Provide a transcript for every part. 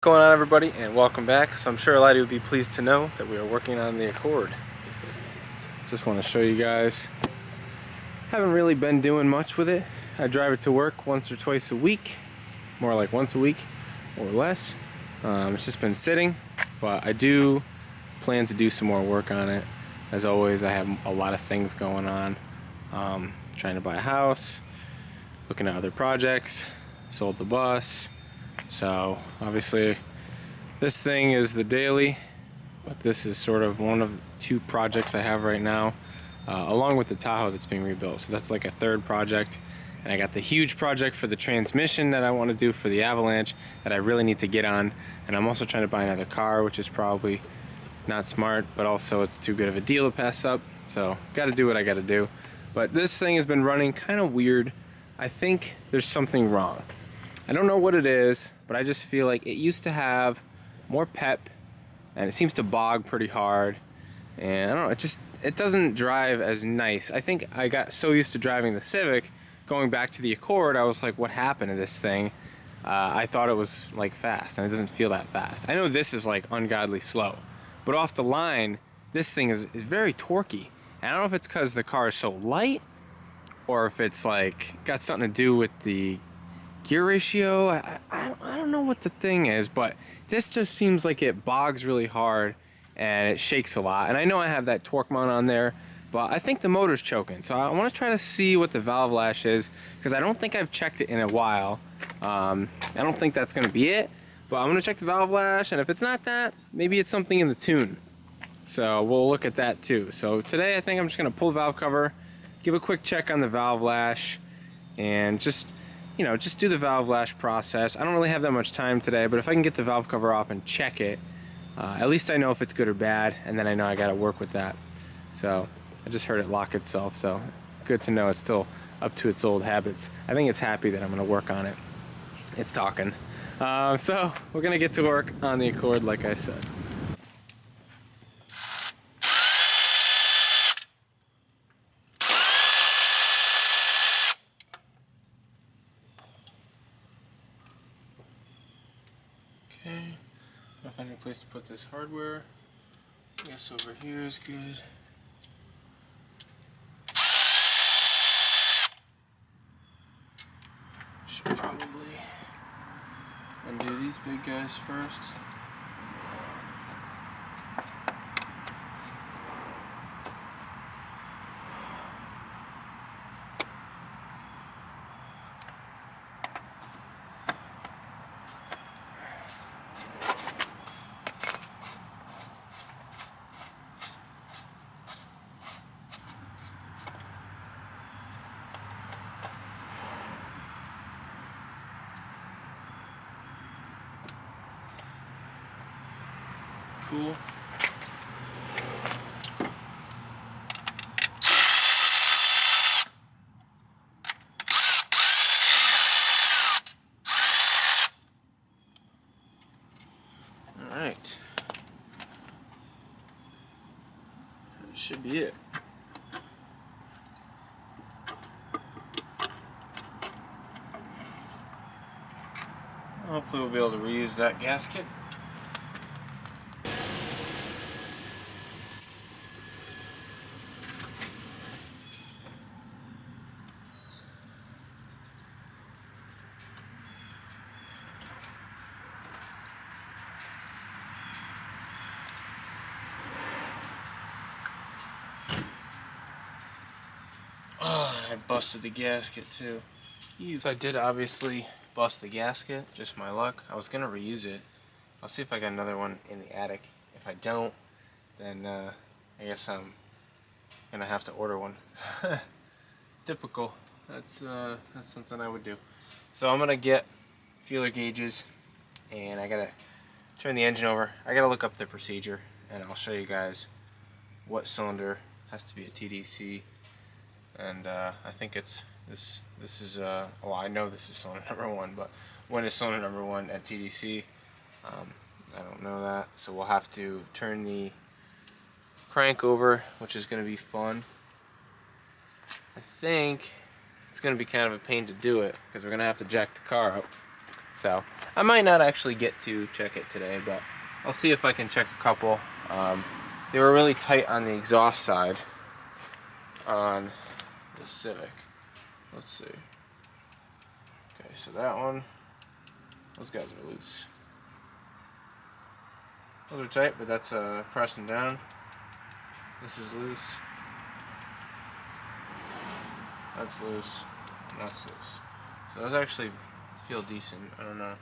What's going on, everybody, and welcome back. So I'm sure a lot of you would be pleased to know that we are working on the Accord. Just want to show you guys. Haven't really been doing much with it. I drive it to work once or twice a week, more like once a week or less. It's just been sitting, but I do plan to do some more work on it. As always, I have a lot of things going on. Trying to buy a house, looking at other projects, sold the bus. So obviously this thing is the daily, but this is sort of one of two projects I have right now, along with the Tahoe that's being rebuilt. So that's like a third project. And I got the huge project for the transmission that I want to do for the Avalanche that I really need to get on. And I'm also trying to buy another car, which is probably not smart, but also it's too good of a deal to pass up. So got to do what I got to do. But this thing has been running kind of weird. I think there's something wrong. I don't know what it is, but I just feel like it used to have more pep, and it seems to bog pretty hard. And I don't know, it doesn't drive as nice. I think I got so used to driving the Civic, going back to the Accord, I was like, what happened to this thing? I thought it was like fast, and it doesn't feel that fast. I know this is like ungodly slow, but off the line, this thing is very torquey. And I don't know if it's because the car is so light, or if it's like got something to do with the gear ratio. I don't know what the thing is, but this just seems like it bogs really hard and it shakes a lot. And I know I have that torque mount on there, but I think the motor's choking. So I want to try to see what the valve lash is, because I don't think I've checked it in a while. I don't think that's going to be it, but I'm going to check the valve lash, and if it's not that, maybe it's something in the tune. So we'll look at that too. So today I think I'm just going to pull the valve cover, give a quick check on the valve lash, and just do the valve lash process. I don't really have that much time today, but if I can get the valve cover off and check it, at least I know if it's good or bad, and then I know I gotta work with that. So I just heard it lock itself, so good to know it's still up to its old habits. I think it's happy that I'm gonna work on it. It's talking. So we're gonna get to work on the Accord like I said. Okay, gotta find a place to put this hardware. I guess over here is good. Should probably undo these big guys first. Cool. All right. That should be it. Hopefully we'll be able to reuse that gasket. Oh, and I busted the gasket too. So I did obviously bust the gasket, just my luck. I was gonna reuse it. I'll see if I got another one in the attic. If I don't, then I guess I'm gonna have to order one. Typical. That's something I would do. So I'm gonna get feeler gauges, and I gotta turn the engine over. I gotta look up the procedure, and I'll show you guys what cylinder has to be a TDC. And I think it's this is well, I know this is cylinder number 1, but when is cylinder number 1 at TDC? I don't know that, so we'll have to turn the crank over, which is going to be fun. I think it's going to be kind of a pain to do it because we're going to have to jack the car up. So I might not actually get to check it today, but I'll see if I can check a couple. They were really tight on the exhaust side on the Civic. Let's see. Okay, so that one, those guys are loose. Those are tight, but that's pressing down. This is loose. That's loose. And that's loose. So those actually feel decent. I don't know.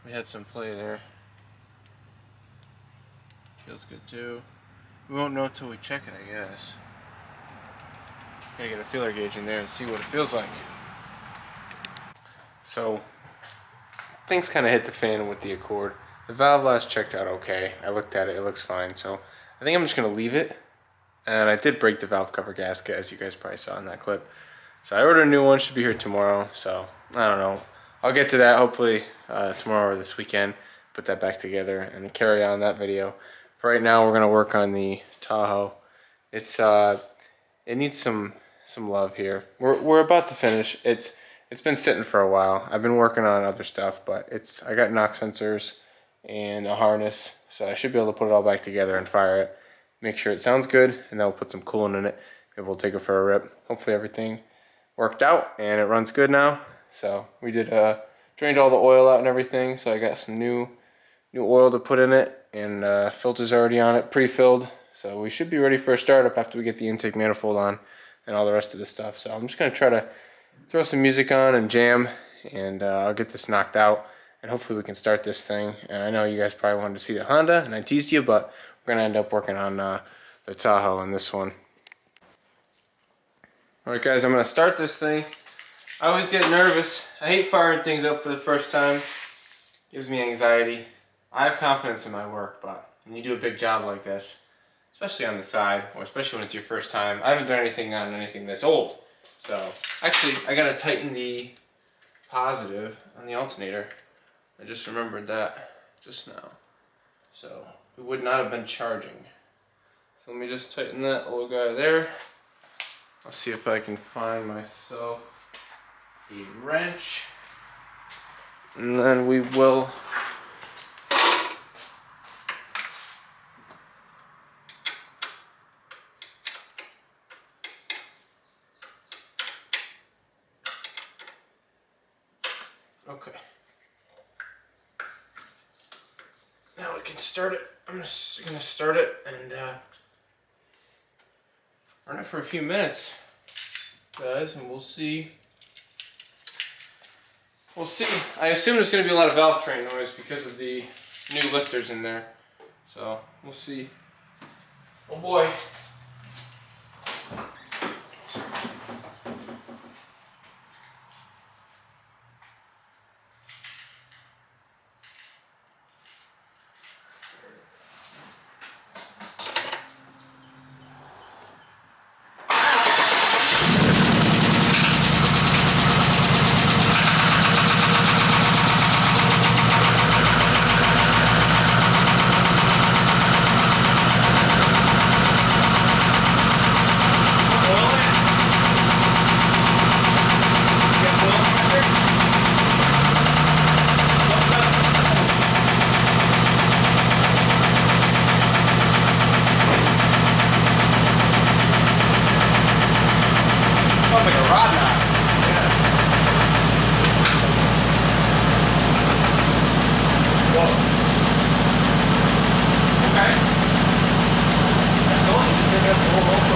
We had some play there. Feels good too. We won't know until we check it, I guess. Gotta get a feeler gauge in there and see what it feels like. So things kind of hit the fan with the Accord. The valve last checked out okay. I looked at it, it looks fine. So I think I'm just gonna leave it. And I did break the valve cover gasket, as you guys probably saw in that clip. So I ordered a new one, should be here tomorrow. So I don't know. I'll get to that hopefully tomorrow or this weekend. Put that back together and carry on that video. For right now, we're gonna work on the Tahoe. It's it needs some love here. We're about to finish. It's been sitting for a while. I've been working on other stuff, but I got knock sensors and a harness, so I should be able to put it all back together and fire it. Make sure it sounds good, and then we'll put some coolant in it. Maybe we'll take it for a rip. Hopefully everything worked out and it runs good now. So we did drained all the oil out and everything, so I got some new oil to put in it, and filters already on it, pre-filled. So we should be ready for a startup after we get the intake manifold on and all the rest of the stuff. So I'm just gonna try to throw some music on and jam, and I'll get this knocked out, and hopefully we can start this thing. And I know you guys probably wanted to see the Honda, and I teased you, but we're gonna end up working on the Tahoe in this one. All right, guys, I'm gonna start this thing. I always get nervous. I hate firing things up for the first time. Gives me anxiety. I have confidence in my work, but when you do a big job like this, especially on the side, or especially when it's your first time, I haven't done anything on anything this old. So actually, I gotta tighten the positive on the alternator. I just remembered that just now. So it would not have been charging. So let me just tighten that little guy there. I'll see if I can find myself a wrench. And then we will okay. Now we can start it. I'm just gonna start it and run it for a few minutes, guys, and we'll see. We'll see. I assume there's gonna be a lot of valve train noise because of the new lifters in there. So we'll see. Oh boy.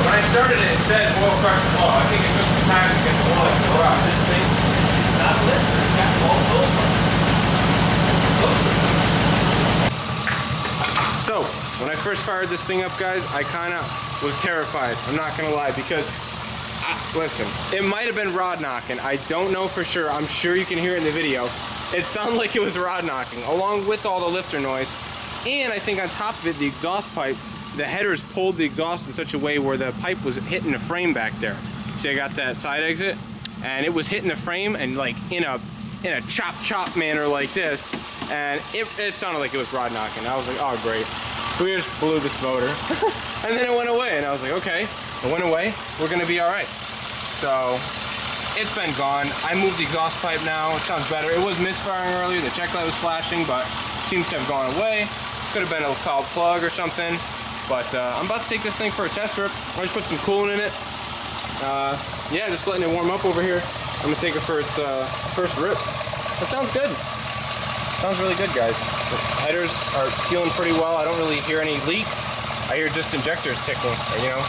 When I started it, it said oil pressure low. I think it took some time to get the oil to go out. This thing is not lit. It's got all over. So, when I first fired this thing up, guys, I kind of was terrified. I'm not going to lie, because, listen, it might have been rod knocking. I don't know for sure. I'm sure you can hear it in the video. It sounded like it was rod knocking, along with all the lifter noise. And I think on top of it, the exhaust pipe, the headers pulled the exhaust in such a way where the pipe was hitting the frame back there. See, I got that side exit, and it was hitting the frame, and like in a chop manner like this, and it sounded like it was rod knocking. I was like, oh great, we just blew this motor. And then it went away, and I was like, okay, it went away, we're gonna be all right. So it's been gone. I moved the exhaust pipe now. It sounds better. It was misfiring earlier. The check light was flashing, but seems to have gone away. Could have been a foul plug or something. But I'm about to take this thing for a test rip. I just put some coolant in it. Yeah, just letting it warm up over here. I'm gonna take it for its first rip. That sounds good. Sounds really good, guys. The headers are sealing pretty well. I don't really hear any leaks. I hear just injectors tickling, or, you know,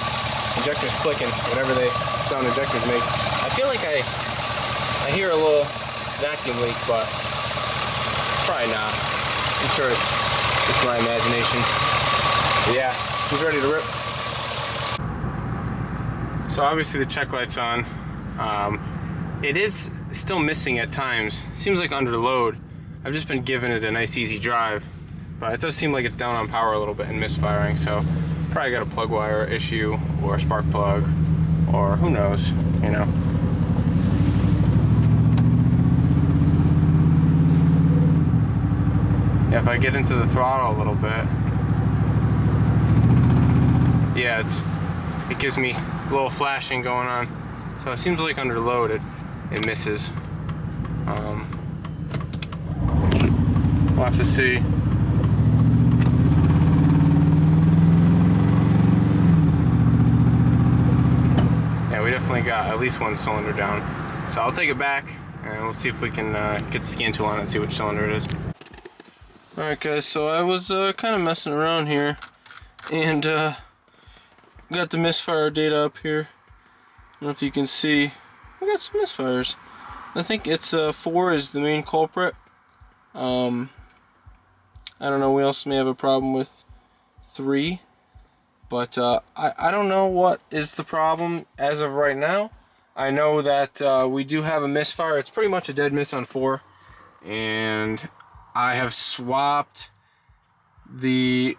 injectors clicking, whatever they sound injectors make. I feel like I hear a little vacuum leak, but probably not. I'm sure it's just my imagination. But yeah, she's ready to rip. So obviously the check light's on. It is still missing at times. Seems like under load. I've just been giving it a nice easy drive, but it does seem like it's down on power a little bit and misfiring, so probably got a plug wire issue or a spark plug, or who knows, you know. Yeah, if I get into the throttle a little bit, yeah, it gives me a little flashing going on. So it seems like under load it misses. We'll have to see. Yeah, we definitely got at least one cylinder down. So I'll take it back and we'll see if we can get the scan tool on it and see which cylinder it is. Alright guys, so I was kind of messing around here and got the misfire data up here. I don't know if you can see. We got some misfires. I think it's 4 is the main culprit. I don't know, we also may have a problem with 3, but I don't know what is the problem as of right now. I know that we do have a misfire. It's pretty much a dead miss on 4, and I have swapped a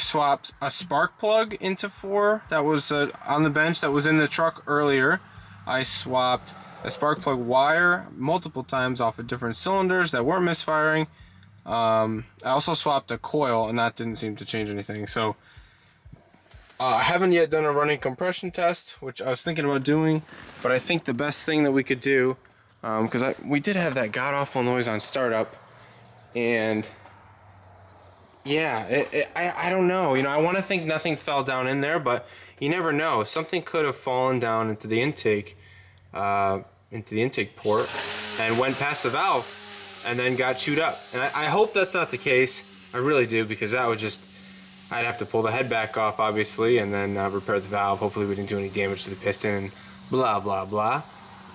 spark plug into 4 that was on the bench that was in the truck earlier. I swapped a spark plug wire multiple times off of different cylinders that weren't misfiring. I also swapped a coil, and that didn't seem to change anything. So I haven't yet done a running compression test, which I was thinking about doing, but I think the best thing that we could do, because we did have that god-awful noise on startup, and yeah, I don't know. You know, I want to think nothing fell down in there, but you never know. Something could have fallen down into the intake port and went past the valve and then got chewed up. And I hope that's not the case. I really do, because that would just, I'd have to pull the head back off, obviously, and then repair the valve. Hopefully we didn't do any damage to the piston and blah, blah, blah.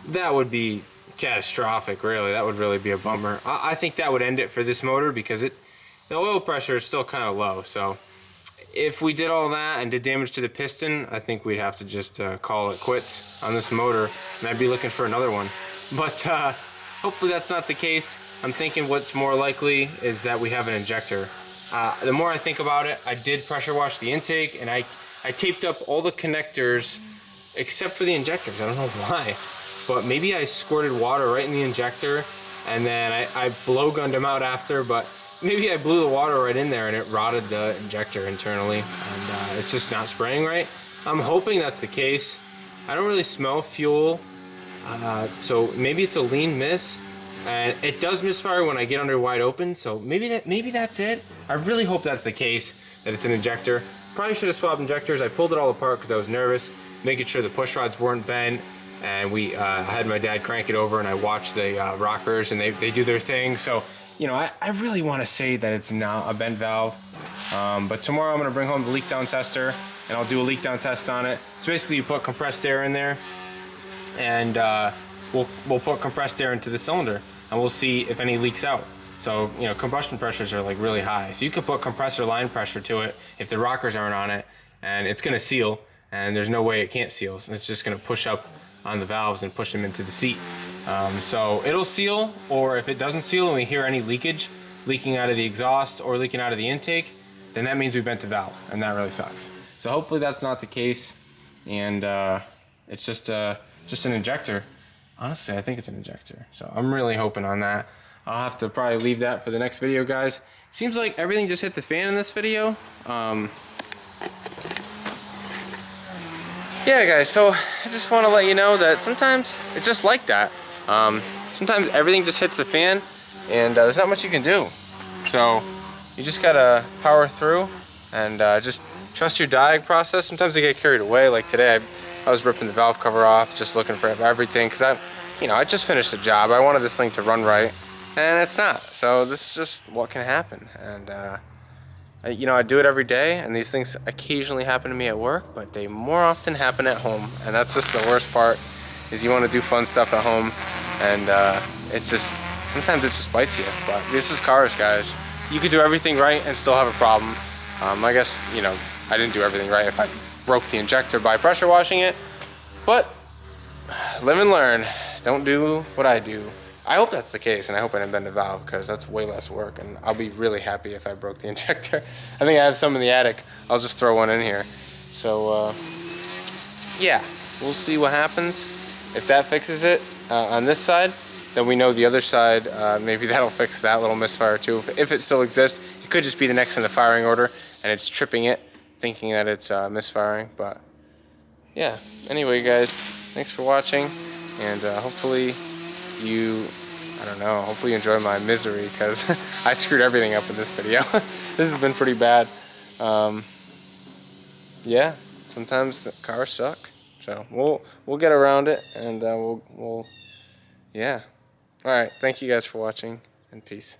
That would be catastrophic, really. That would really be a bummer. I think that would end it for this motor, because the oil pressure is still kind of low. So if we did all that and did damage to the piston, I think we'd have to just call it quits on this motor, and I'd be looking for another one. But hopefully that's not the case. I'm thinking what's more likely is that we have an injector. The more I think about it, I did pressure wash the intake, and I taped up all the connectors except for the injectors. I don't know why, but maybe I squirted water right in the injector, and then I blowgunned them out after, but maybe I blew the water right in there and it rotted the injector internally, and it's just not spraying right. I'm hoping that's the case. I don't really smell fuel, so maybe it's a lean miss, and it does misfire when I get under wide open, so maybe that's it. I really hope that's the case, that it's an injector. Probably should have swapped injectors. I pulled it all apart because I was nervous, making sure the push rods weren't bent, and I had my dad crank it over, and I watched the rockers, and they do their thing. So, you know, I really want to say that it's not a bent valve, but tomorrow I'm going to bring home the leak down tester, and I'll do a leak down test on it. So basically you put compressed air in there, and we'll put compressed air into the cylinder, and we'll see if any leaks out. So, you know, combustion pressures are like really high, so you could put compressor line pressure to it if the rockers aren't on it, and it's going to seal, and there's no way it can't seal. So it's just going to push up on the valves and push them into the seat. So it'll seal, or if it doesn't seal and we hear any leakage, leaking out of the exhaust or leaking out of the intake, then that means we bent the valve, and that really sucks. So hopefully that's not the case, and it's just an injector. Honestly, I think it's an injector, so I'm really hoping on that. I'll have to probably leave that for the next video, guys. Seems like everything just hit the fan in this video. yeah, guys, so I just want to let you know that sometimes it's just like that. Sometimes everything just hits the fan, and there's not much you can do. So you just gotta power through and just trust your dieting process. Sometimes you get carried away. Like today, I was ripping the valve cover off, just looking for everything, because I just finished the job. I wanted this thing to run right, and it's not. So this is just what can happen. And I do it every day, and these things occasionally happen to me at work, but they more often happen at home, and that's just the worst part. Is you want to do fun stuff at home, and it's just sometimes it just bites you. But this is cars, guys. You could do everything right and still have a problem. I guess I didn't do everything right if I broke the injector by pressure washing it, but live and learn. Don't do what I do. I hope that's the case, and I hope I didn't bend a valve, because that's way less work, and I'll be really happy if I broke the injector. I think I have some in the attic. I'll just throw one in here. So yeah, we'll see what happens. If that fixes it on this side, then we know the other side, maybe that'll fix that little misfire too. If it still exists, it could just be the next in the firing order, and it's tripping it, thinking that it's misfiring. But yeah, anyway, guys, thanks for watching, and hopefully hopefully you enjoy my misery, because I screwed everything up in this video. This has been pretty bad. Yeah, sometimes the cars suck, so we'll get around it, and we'll yeah. All right, thank you guys for watching, and peace.